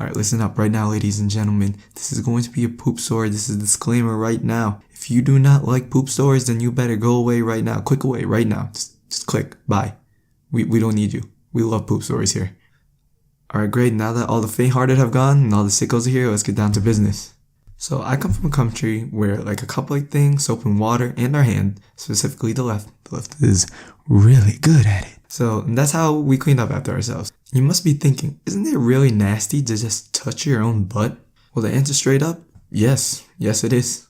Alright, listen up right now, ladies and gentlemen. This is going to be a poop story. This is a disclaimer right now. If you do not like poop stories, then you better go away right now. Click away right now. Just click. Bye. We don't need you. We love poop stories here. Alright, great. Now that all the faint-hearted have gone and all the sickos are here, let's get down to business. So I come from a country where like a couple of things, soap and water, and our hand, specifically the left is really good at it. So that's how we clean up after ourselves. You must be thinking, isn't it really nasty to just touch your own butt? Well, the answer straight up, yes it is.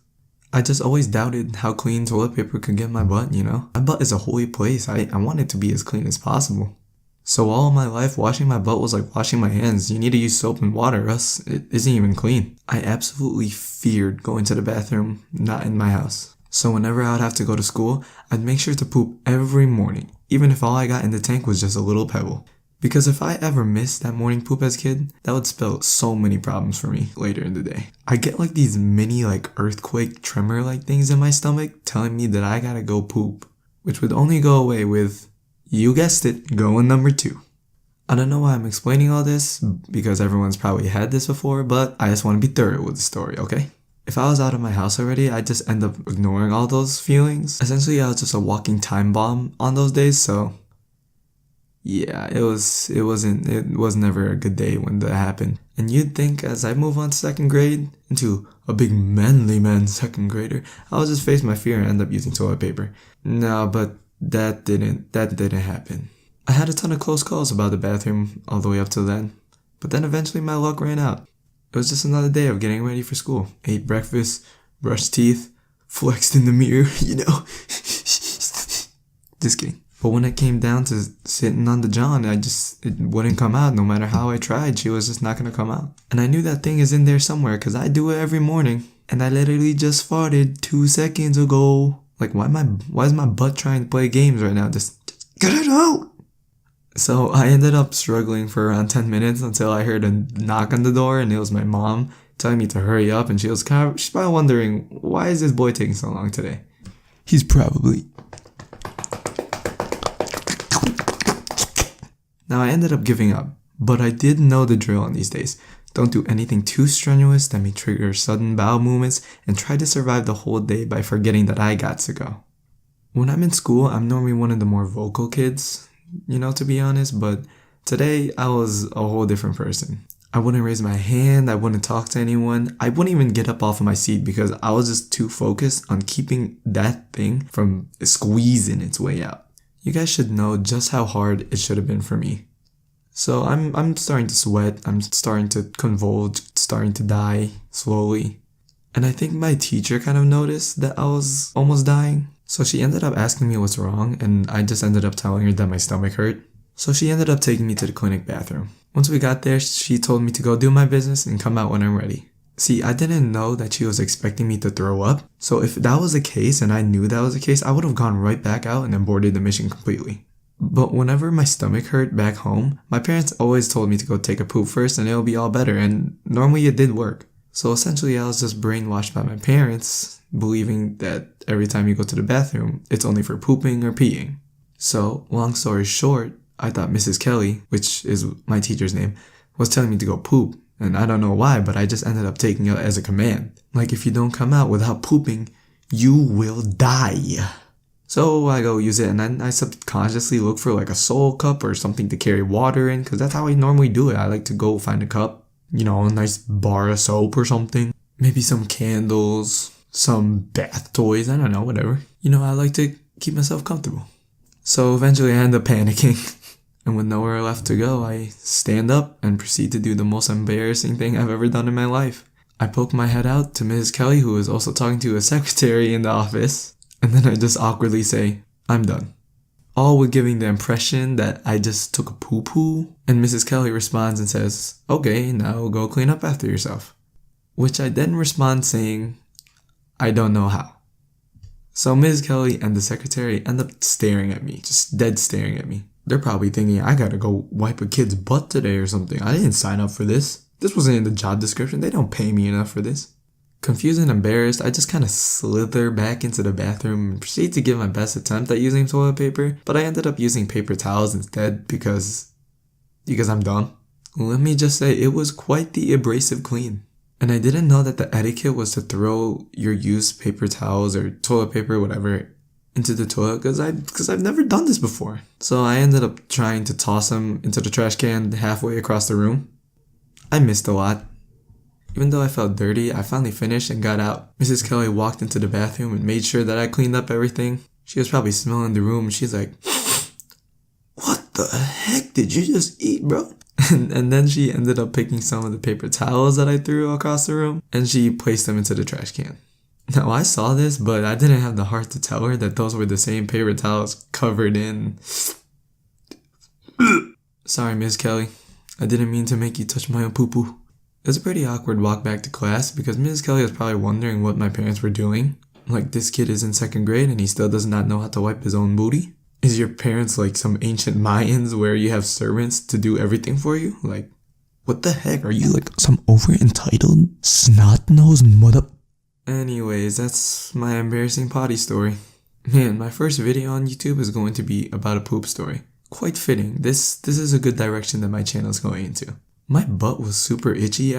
I just always doubted how clean toilet paper could get my butt, you know? My butt is a holy place. I want it to be as clean as possible. So all of my life, washing my butt was like washing my hands. You need to use soap and water, or else it isn't even clean. I absolutely feared going to the bathroom, not in my house. So whenever I would have to go to school, I'd make sure to poop every morning, even if all I got in the tank was just a little pebble. Because if I ever missed that morning poop as a kid, that would spell so many problems for me later in the day. I get like these mini like earthquake tremor like things in my stomach telling me that I gotta go poop, which would only go away with, you guessed it, going number 2. I don't know why I'm explaining all this, because everyone's probably had this before, but I just want to be thorough with the story, okay? If I was out of my house already, I'd just end up ignoring all those feelings. Essentially, I was just a walking time bomb on those days, so yeah, it was never a good day when that happened. And you'd think as I move on to 2nd grade, into a big manly man 2nd grader, I would just face my fear and end up using toilet paper. No, but that didn't happen. I had a ton of close calls about the bathroom all the way up till then, but then eventually my luck ran out. It was just another day of getting ready for school. Ate breakfast, brushed teeth, flexed in the mirror, you know. Just kidding. But when it came down to sitting on the John, it wouldn't come out. No matter how I tried, she was just not gonna come out. And I knew that thing is in there somewhere because I do it every morning. And I literally just farted 2 seconds ago. Like, why is my butt trying to play games right now? Just get it out! So I ended up struggling for around 10 minutes until I heard a knock on the door, and it was my mom telling me to hurry up, and she's probably wondering, why is this boy taking so long today? He's probably... Now I ended up giving up, but I did know the drill on these days. Don't do anything too strenuous that may trigger sudden bowel movements, and try to survive the whole day by forgetting that I got to go. When I'm in school, I'm normally one of the more vocal kids, you know, to be honest, but today I was a whole different person. I wouldn't raise my hand, I wouldn't talk to anyone, I wouldn't even get up off of my seat because I was just too focused on keeping that thing from squeezing its way out. You guys should know just how hard it should have been for me. So I'm starting to sweat, I'm starting to convulge, starting to die slowly. And I think my teacher kind of noticed that I was almost dying. So she ended up asking me what's wrong, and I just ended up telling her that my stomach hurt. So she ended up taking me to the clinic bathroom. Once we got there, she told me to go do my business and come out when I'm ready. See, I didn't know that she was expecting me to throw up. So if that was the case and I knew that was the case, I would have gone right back out and aborted the mission completely. But whenever my stomach hurt back home, my parents always told me to go take a poop first and it'll be all better, and normally it did work. So essentially I was just brainwashed by my parents, believing that every time you go to the bathroom, it's only for pooping or peeing. So, long story short, I thought Mrs. Kelly, which is my teacher's name, was telling me to go poop. And I don't know why, but I just ended up taking it as a command. Like, if you don't come out without pooping, you will die. So I go use it, and then I subconsciously look for like a Soul cup or something to carry water in, because that's how I normally do it. I like to go find a cup, you know, a nice bar of soap or something. Maybe some candles, some bath toys, I don't know, whatever. You know, I like to keep myself comfortable. So eventually I end up panicking. And with nowhere left to go, I stand up and proceed to do the most embarrassing thing I've ever done in my life. I poke my head out to Mrs. Kelly, who is also talking to a secretary in the office, and then I just awkwardly say, I'm done. All with giving the impression that I just took a poo-poo, and Mrs. Kelly responds and says, okay, now go clean up after yourself. Which I then respond saying, I don't know how. So Ms. Kelly and the secretary end up staring at me, just dead staring at me. They're probably thinking, I gotta go wipe a kid's butt today or something. I didn't sign up for this. This wasn't in the job description. They don't pay me enough for this. Confused and embarrassed, I just kind of slither back into the bathroom and proceed to give my best attempt at using toilet paper, but I ended up using paper towels instead because I'm dumb. Let me just say, it was quite the abrasive clean. And I didn't know that the etiquette was to throw your used paper towels or toilet paper, whatever, into the toilet because I've never done this before. So I ended up trying to toss them into the trash can halfway across the room. I missed a lot. Even though I felt dirty, I finally finished and got out. Mrs. Kelly walked into the bathroom and made sure that I cleaned up everything. She was probably smelling the room. She's like, "What the heck did you just eat, bro?" And then she ended up picking some of the paper towels that I threw across the room and she placed them into the trash can. Now I saw this, but I didn't have the heart to tell her that those were the same paper towels covered in... Sorry, Miss Kelly. I didn't mean to make you touch my own poo-poo. It was a pretty awkward walk back to class because Mrs. Kelly was probably wondering what my parents were doing. Like, this kid is in 2nd grade and he still does not know how to wipe his own booty? Is your parents like some ancient Mayans where you have servants to do everything for you? Like, what the heck? Are you like some over-entitled, snot-nosed mother... Anyways, that's my embarrassing potty story. Man, my first video on YouTube is going to be about a poop story. Quite fitting. This is a good direction that my channel is going into. My butt was super itchy